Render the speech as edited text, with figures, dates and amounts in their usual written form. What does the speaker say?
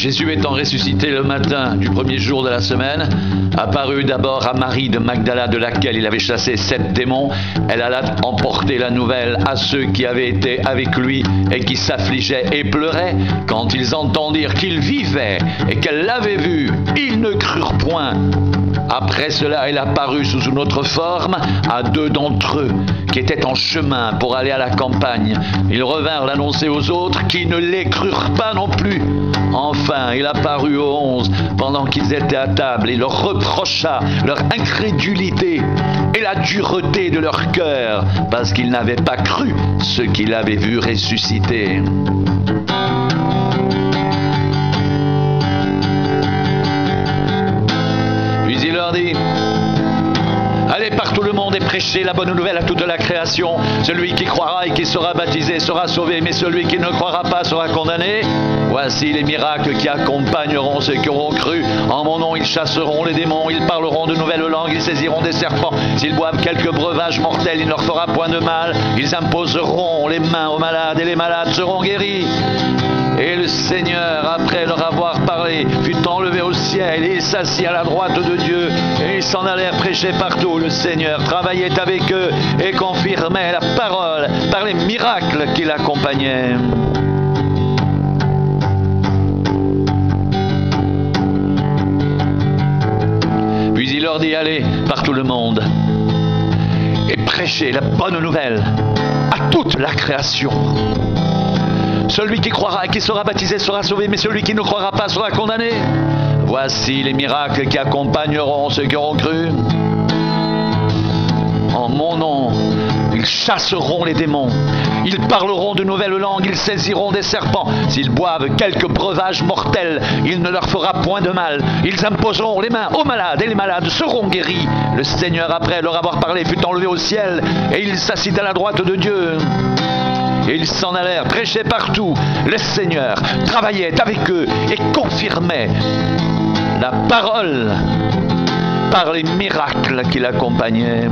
Jésus étant ressuscité le matin du premier jour de la semaine, apparut d'abord à Marie de Magdala, de laquelle il avait chassé 7 démons. Elle alla emporter la nouvelle à ceux qui avaient été avec lui et qui s'affligeaient et pleuraient. Quand ils entendirent qu'il vivait et qu'elle l'avait vu, ils ne crurent point. Après cela, elle apparut sous une autre forme à 2 d'entre eux qui étaient en chemin pour aller à la campagne. Ils revinrent l'annoncer aux autres qui ne les crurent pas non plus. Enfin, il apparut aux 11 pendant qu'ils étaient à table et leur reprocha leur incrédulité et la dureté de leur cœur parce qu'ils n'avaient pas cru ce qu'il avait vu ressusciter. Puis il leur dit: allez par tout le monde et prêchez la bonne nouvelle à toute la création. Celui qui croira et qui sera baptisé sera sauvé, mais celui qui ne croira pas sera condamné. Voici les miracles qui accompagneront ceux qui auront cru. En mon nom, ils chasseront les démons, ils parleront de nouvelles langues, ils saisiront des serpents. S'ils boivent quelques breuvages mortels, il ne leur fera point de mal. Ils imposeront les mains aux malades et les malades seront guéris. Et le Seigneur, après leur avoir parlé, fut enlevé au ciel et s'assit à la droite de Dieu. Et ils s'en allèrent prêcher partout. Le Seigneur travaillait avec eux et confirmait la parole par les miracles qui l'accompagnaient. Puis il leur dit: allez par tout le monde et prêchez la bonne nouvelle à toute la création. Celui qui croira et qui sera baptisé sera sauvé, mais celui qui ne croira pas sera condamné. Voici les miracles qui accompagneront ceux qui auront cru. En mon nom, ils chasseront les démons. Ils parleront de nouvelles langues, ils saisiront des serpents. S'ils boivent quelques breuvages mortels, il ne leur fera point de mal. Ils imposeront les mains aux malades et les malades seront guéris. Le Seigneur, après leur avoir parlé, fut enlevé au ciel et il s'assit à la droite de Dieu. Et ils s'en allèrent prêcher partout. Le Seigneur travaillait avec eux et confirmait la parole par les miracles qui l'accompagnaient.